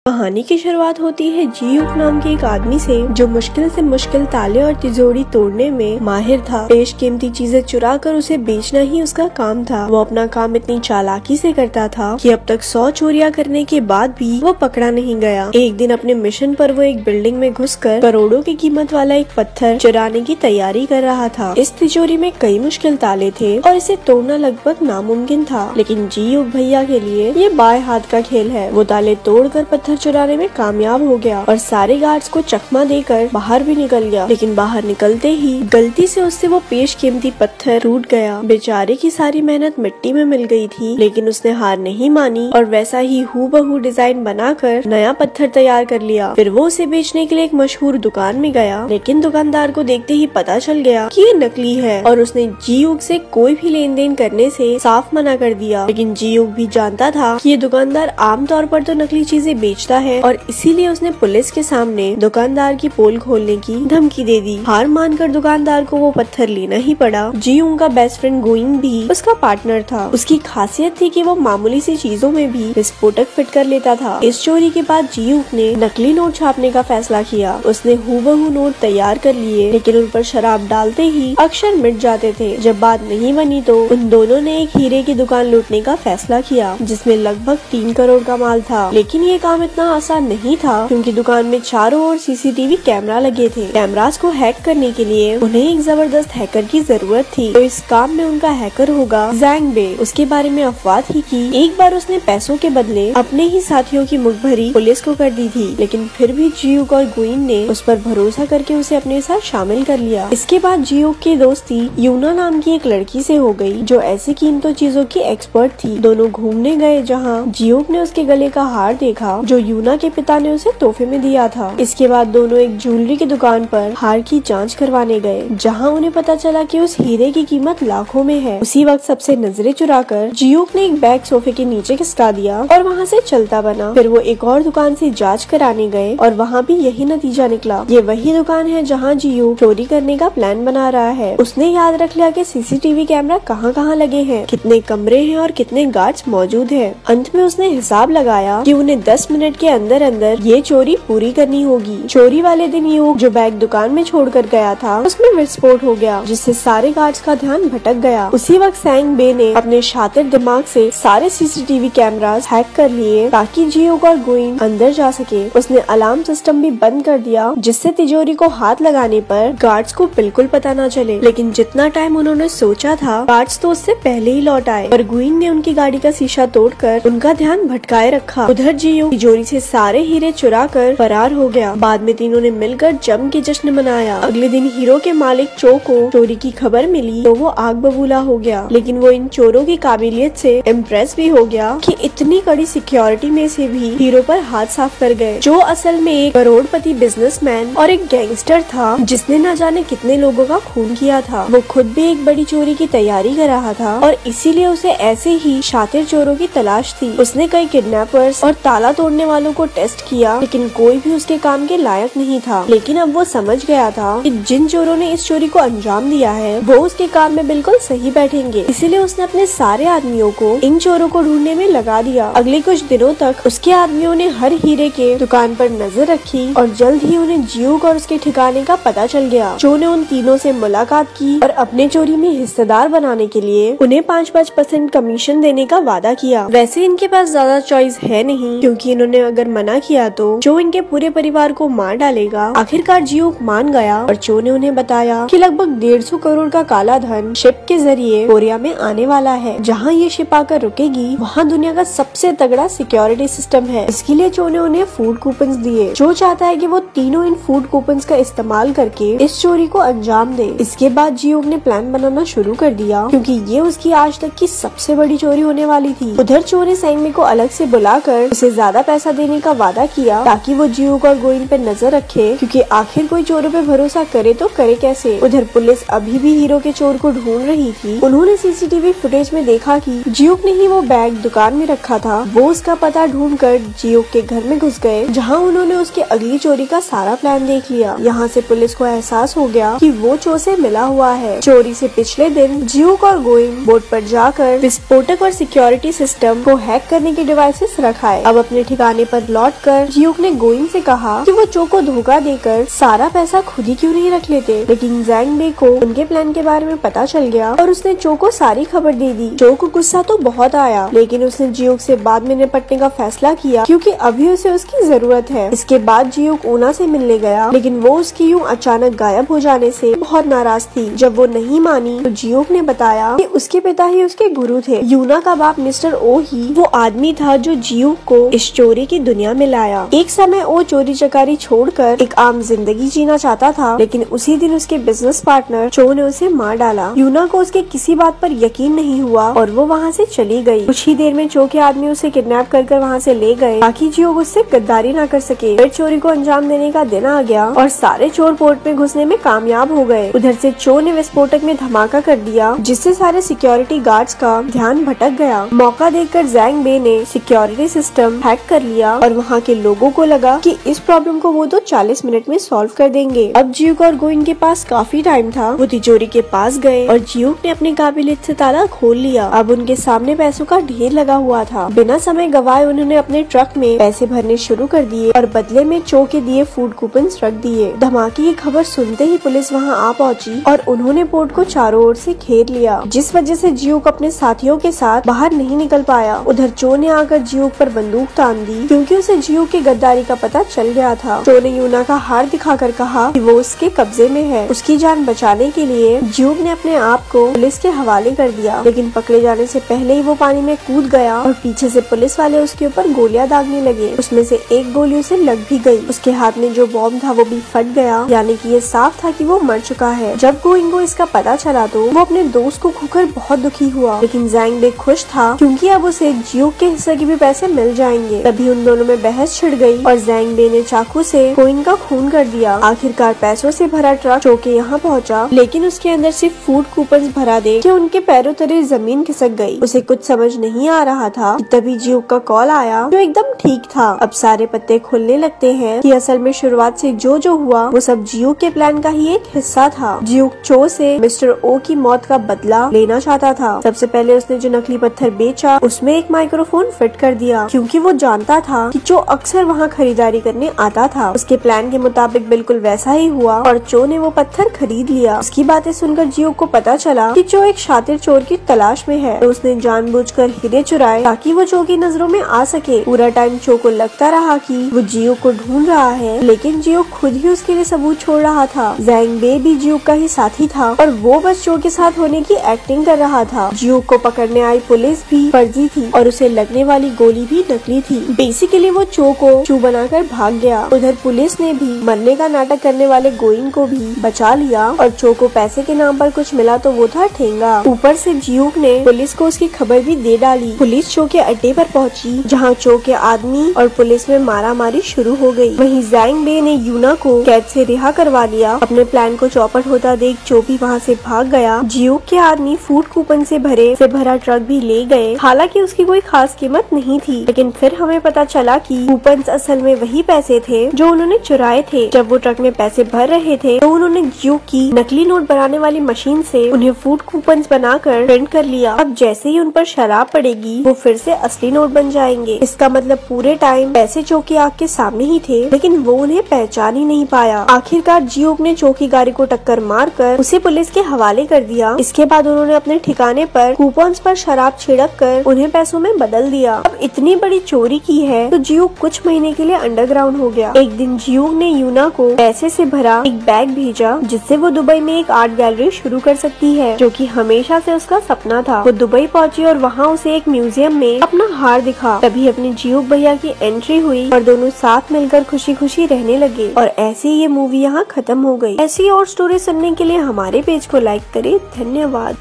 कहानी की शुरुआत होती है जीयूक नाम के एक आदमी से, जो मुश्किल से मुश्किल ताले और तिजोरी तोड़ने में माहिर था। बेशकीमती चीजें चुरा कर उसे बेचना ही उसका काम था। वो अपना काम इतनी चालाकी से करता था कि अब तक 100 चोरियां करने के बाद भी वो पकड़ा नहीं गया। एक दिन अपने मिशन पर वो एक बिल्डिंग में घुसकर करोड़ों की कीमत वाला एक पत्थर चुराने की तैयारी कर रहा था। इस तिजोरी में कई मुश्किल ताले थे और इसे तोड़ना लगभग नामुमकिन था, लेकिन जीयूक भैया के लिए ये बाएं हाथ का खेल है। वो ताले तोड़कर पत्थर चुराने में कामयाब हो गया और सारे गार्ड्स को चकमा देकर बाहर भी निकल गया। लेकिन बाहर निकलते ही गलती से उससे वो पेशकीमती पत्थर टूट गया। बेचारे की सारी मेहनत मिट्टी में मिल गई थी, लेकिन उसने हार नहीं मानी और वैसा ही हूबहू डिजाइन बनाकर नया पत्थर तैयार कर लिया। फिर वो उसे बेचने के लिए एक मशहूर दुकान में गया, लेकिन दुकानदार को देखते ही पता चल गया कि ये नकली है और उसने जीयूक से कोई भी लेन देन करने से साफ मना कर दिया। लेकिन जीयूक भी जानता था कि ये दुकानदार आमतौर पर तो नकली चीजें बेचता है और इसीलिए उसने पुलिस के सामने दुकानदार की पोल खोलने की धमकी दे दी। हार मानकर दुकानदार को वो पत्थर लेना ही पड़ा। जीयूक का बेस्ट फ्रेंड गोइंग भी उसका पार्टनर था। उसकी खासियत थी कि वो मामूली सी चीजों में भी विस्फोटक फिट कर लेता था। इस चोरी के बाद जीयूक ने नकली नोट छापने का फैसला किया। उसने हूबहू नोट तैयार कर लिए, लेकिन उन पर शराब डालते ही अक्षर मिट जाते थे। जब बात नहीं बनी तो उन दोनों ने एक हीरे की दुकान लूटने का फैसला किया, जिसमें लगभग 3 करोड़ का माल था। लेकिन ये काम इतना आसान नहीं था, क्योंकि दुकान में चारों ओर सीसीटीवी कैमरा लगे थे। कैमरास को हैक करने के लिए उन्हें एक जबरदस्त हैकर की जरूरत थी। तो इस काम में उनका हैकर होगा जैंग बे। उसके बारे में अफवाह थी कि एक बार उसने पैसों के बदले अपने ही साथियों की मुखभरी पुलिस को कर दी थी, लेकिन फिर भी जीयूक और गुइन ने उस पर भरोसा करके उसे अपने साथ शामिल कर लिया। इसके बाद जीयूक की दोस्ती यूना नाम की एक लड़की से हो गई, जो ऐसी कीमती चीजों की एक्सपर्ट थी। दोनों घूमने गए, जहाँ जीयूक ने उसके गले का हार देखा जो यूना के पिता ने उसे तोहफे में दिया था। इसके बाद दोनों एक ज्वेलरी की दुकान पर हार की जांच करवाने गए, जहां उन्हें पता चला कि उस हीरे की कीमत लाखों में है। उसी वक्त सबसे नजरें चुराकर जीयूक ने एक बैग सोफे के नीचे खिसका दिया और वहां से चलता बना। फिर वो एक और दुकान से जांच कराने गए और वहां भी यही नतीजा निकला। ये वही दुकान है जहां जीयूक चोरी करने का प्लान बना रहा है। उसने याद रख लिया कि सीसीटीवी कैमरा कहाँ लगे हैं, कितने कमरे हैं और कितने गार्ड्स मौजूद हैं। अंत में उसने हिसाब लगाया कि उन्हें 10 मिनट के अंदर अंदर ये चोरी पूरी करनी होगी। चोरी वाले दिन यूक जो बैग दुकान में छोड़कर गया था, उसमें विस्फोट हो गया, जिससे सारे गार्ड्स का ध्यान भटक गया। उसी वक्त सैंग बे ने अपने शातिर दिमाग से सारे सीसीटीवी कैमरास हैक कर लिए ताकि जीयूक और गुइन अंदर जा सके। उसने अलार्म सिस्टम भी बंद कर दिया, जिससे तिजोरी को हाथ लगाने पर गार्ड्स को बिल्कुल पता न चले। लेकिन जितना टाइम उन्होंने सोचा था, गार्ड्स तो उससे पहले ही लौट आए और गुइन ने उनकी गाड़ी का शीशा तोड़कर उनका ध्यान भटकाए रखा। उधर जीयूक तिजोरी से सारे हीरे चुरा कर फरार हो गया। बाद में तीनों ने मिलकर जम के जश्न मनाया। अगले दिन हीरो के मालिक चो को चोरी की खबर मिली तो वो आग बबूला हो गया, लेकिन वो इन चोरों की काबिलियत से इम्प्रेस भी हो गया कि इतनी कड़ी सिक्योरिटी में से भी हीरो पर हाथ साफ कर गए। जो असल में एक करोड़पति बिजनेसमैन और एक गैंगस्टर था, जिसने न जाने कितने लोगों का खून किया था। वो खुद भी एक बड़ी चोरी की तैयारी कर रहा था और इसीलिए उसे ऐसे ही शातिर चोरों की तलाश थी। उसने कई किडनैपर्स और ताला तोड़ने वालों को टेस्ट किया, लेकिन कोई भी उसके काम के लायक नहीं था। लेकिन अब वो समझ गया था कि जिन चोरों ने इस चोरी को अंजाम दिया है, वो उसके काम में बिल्कुल सही बैठेंगे। इसीलिए उसने अपने सारे आदमियों को इन चोरों को ढूंढने में लगा दिया। अगले कुछ दिनों तक उसके आदमियों ने हर हीरे के दुकान पर नजर रखी और जल्द ही उन्हें जीयूक और उसके ठिकाने का पता चल गया। चो ने उन तीनों से मुलाकात की और अपने चोरी में हिस्सेदार बनाने के लिए उन्हें 5% कमीशन देने का वादा किया। वैसे इनके पास ज्यादा चॉइस है नहीं, क्योंकि इन्होंने अगर मना किया तो चो इनके पूरे परिवार को मार डालेगा। आखिरकार जीयूक मान गया और चो ने उन्हें बताया कि लगभग 150 करोड़ का काला धन शिप के जरिए कोरिया में आने वाला है। जहाँ ये शिप आकर रुकेगी, वहाँ दुनिया का सबसे तगड़ा सिक्योरिटी सिस्टम है। इसके लिए चो ने उन्हें फूड कूपन्स दिए। चो चाहता है कि वो तीनों इन फूड कूपन्स का इस्तेमाल करके इस चोरी को अंजाम दे। इसके बाद जीयूक ने प्लान बनाना शुरू कर दिया, क्योंकि ये उसकी आज तक की सबसे बड़ी चोरी होने वाली थी। उधर चो ने सैंग को अलग से बुलाकर उसे ज्यादा पैसा देने का वादा किया ताकि वो जीयूक और गोइन पे नजर रखे, क्योंकि आखिर कोई चोरों पे भरोसा करे तो करे कैसे। उधर पुलिस अभी भी हीरो के चोर को ढूंढ रही थी। उन्होंने सीसीटीवी फुटेज में देखा कि जीयूक ने ही वो बैग दुकान में रखा था। वो उसका पता ढूंढकर जीयूक के घर में घुस गए, जहाँ उन्होंने उसके अगली चोरी का सारा प्लान देख लिया। यहाँ से पुलिस को एहसास हो गया कि वो चोर से मिला हुआ है। चोरी से पिछले दिन जीयूक और गोइन बोट पर जाकर विस्फोटक और सिक्योरिटी सिस्टम को हैक करने के डिवाइसेस रखाए। अब अपने ठिकाने ठिकाने पर लौटकर जियूक ने गोइंग से कहा कि वो चो को धोखा देकर सारा पैसा खुद ही क्यों नहीं रख लेते, लेकिन जैंग बे को उनके प्लान के बारे में पता चल गया और उसने चो को सारी खबर दे दी। चो को गुस्सा तो बहुत आया, लेकिन उसने जियूक से बाद में निपटने का फैसला किया क्योंकि अभी उसे उसकी जरूरत है। इसके बाद जियूक ऊना से मिलने गया, लेकिन वो उसकी यूं अचानक गायब हो जाने से बहुत नाराज थी। जब वो नहीं मानी तो जियूक ने बताया कि उसके पिता ही उसके गुरु थे। यूना का बाप मिस्टर ओ ही वो आदमी था जो जियूक को इस चोरी की दुनिया में लाया। एक समय ओ चोरी चकारी छोड़कर एक आम जिंदगी जीना चाहता था, लेकिन उसी दिन उसके बिजनेस पार्टनर चो ने उसे मार डाला। यूना को उसके किसी बात पर यकीन नहीं हुआ और वो वहाँ से चली गई। कुछ ही देर में चो के आदमी उसे किडनैप कर वहाँ से ले गए ताकि जियूक उससे गद्दारी न कर सके। फिर चोरी को अंजाम देने का दिन आ गया और सारे चोर पोर्ट में घुसने में कामयाब हो गए। उधर से चो ने विस्फोटक में धमाका कर दिया, जिससे सारे सिक्योरिटी गार्ड्स का ध्यान भटक गया। मौका देखकर जैंग बे ने सिक्योरिटी सिस्टम हैक कर लिया और वहाँ के लोगों को लगा कि इस प्रॉब्लम को वो तो 40 मिनट में सॉल्व कर देंगे। अब जियूक और गोइंग के पास काफी टाइम था। वो तिजोरी के पास गए और जियूक ने अपनी काबिलियत से ताला खोल लिया। अब उनके सामने पैसों का ढेर लगा हुआ था। बिना समय गवाए उन्होंने अपने ट्रक में पैसे भरने शुरू कर दिए और बदले में चो के दिए फूड कूपन्स रख दिए। धमाके की खबर सुनते ही पुलिस वहाँ आ पहुँची और उन्होंने पोर्ट को चारों ओर से घेर लिया, जिस वजह से जियूक अपने साथियों के साथ बाहर नहीं निकल पाया। उधर चो ने आकर जियूक पर बंदूक तान दी क्योंकि उसे जियूक की गद्दारी का पता चल गया था। चो ने यूना का हार दिखाकर कहा कि वो उसके कब्जे में है। उसकी जान बचाने के लिए जियूक ने अपने आप को पुलिस के हवाले कर दिया, लेकिन पकड़े जाने से पहले ही वो पानी में कूद गया और पीछे से पुलिस वाले उसके ऊपर गोलियां दागने लगे। उसमें से एक गोली उसे लग भी गई। उसके हाथ में जो बॉम्ब था वो भी फट गया, यानी कि ये साफ था कि वो मर चुका है। जब गोइंग को इसका पता चला तो वो अपने दोस्त को खोकर बहुत दुखी हुआ, लेकिन जैंग बे खुश था क्योंकि अब उसे जियूक के हिस्से के भी पैसे मिल जाएंगे। तभी उन दोनों में बहस छिड़ गई और जैंग बे ने चाकू से गोइंग का खून कर दिया। आखिरकार पैसों से भरा ट्रक चो के यहाँ पहुँचा, लेकिन उसके अंदर सिर्फ फूड कूपन्स भरा दे कि उनके पैरों तले जमीन खिसक गई। उसे कुछ समझ नहीं आ रहा था। तभी जियूक का कॉल आया जो एकदम ठीक था। अब सारे पत्ते खुलने लगते हैं कि असल में शुरुआत से जो हुआ वो सब जियूक के प्लान का ही एक हिस्सा था। जियूक चो से मिस्टर ओ की मौत का बदला लेना चाहता था। सबसे पहले उसने जो नकली पत्थर बेचा उसमें एक माइक्रोफोन फिट कर दिया क्योंकि वो जानता था कि चो अक्सर वहाँ खरीदारी करने आता था। उसके प्लान के मुताबिक बिल्कुल वैसा ही हुआ और चो ने वो पत्थर खरीद लिया। उसकी बातें सुनकर जियूक को पता चला कि चो एक शातिर चोर की तलाश में है, तो उसने जानबूझकर हीरे चुराए ताकि वो चो की नजरों में आ सके। पूरा टाइम चो को लगता रहा कि वो जियूक को ढूंढ रहा है, लेकिन जियूक खुद ही उसके लिए सबूत छोड़ रहा था। जैंग बे भी जियूक का ही साथी था और वो बस चो के साथ होने की एक्टिंग कर रहा था। जियूक को पकड़ने आई पुलिस भी फर्जी थी और उसे लगने वाली गोली भी नकली थी। बेसिकली वो चो को चू बनाकर भाग गया। उधर पुलिस ने भी मरने का नाटक करने वाले गोइंग को भी बचा लिया और चो को पैसे के नाम पर कुछ मिला तो वो था ठेंगा। ऊपर से जियूक ने पुलिस को उसकी खबर भी दे डाली। पुलिस चो के अड्डे पर पहुंची जहां चो के आदमी और पुलिस में मारामारी शुरू हो गई। वहीं जैंग बे ने यूना को कैद से रिहा करवा लिया। अपने प्लान को चौपट होता देख चो भी वहाँ से भाग गया। जियूक के आदमी फूड कूपन से भरा ट्रक भी ले गए। हालांकि उसकी कोई खास कीमत नहीं थी, लेकिन फिर हमें पता चला कि कूपन असल में वही पैसे थे जो उन्होंने चुराए थे। जब वो ट्रक में पैसे भर रहे थे तो उन्होंने जियूक की नकली नोट बनाने वाली मशीन से उन्हें फूड कूपन बनाकर प्रिंट कर लिया। अब जैसे ही उन पर शराब पड़ेगी वो फिर से असली नोट बन जाएंगे। इसका मतलब पूरे टाइम पैसे चो की आँख के सामने ही थे, लेकिन वो उन्हें पहचान ही नहीं पाया। आखिरकार जियूक ने चो की गाड़ी को टक्कर मारकर उसे पुलिस के हवाले कर दिया। इसके बाद उन्होंने अपने ठिकाने पर कूपन्स पर शराब छिड़क कर उन्हें पैसों में बदल दिया। अब इतनी बड़ी चोरी की है तो जियूक कुछ महीने के लिए अंडरग्राउंड हो गया। एक दिन जियूक ने यूना को पैसे से भरा एक बैग भेजा जिससे वो दुबई में एक आर्ट गैलरी शुरू कर सकती है, जो कि हमेशा से उसका सपना था। वो दुबई पहुंची और वहाँ उसे एक म्यूजियम में अपना हार दिखा। तभी अपने जियूक भैया की एंट्री हुई और दोनों साथ मिलकर खुशी खुशी रहने लगे और ऐसे ये मूवी यहाँ खत्म हो गई। ऐसी और स्टोरी सुनने के लिए हमारे पेज को लाइक करें। धन्यवाद।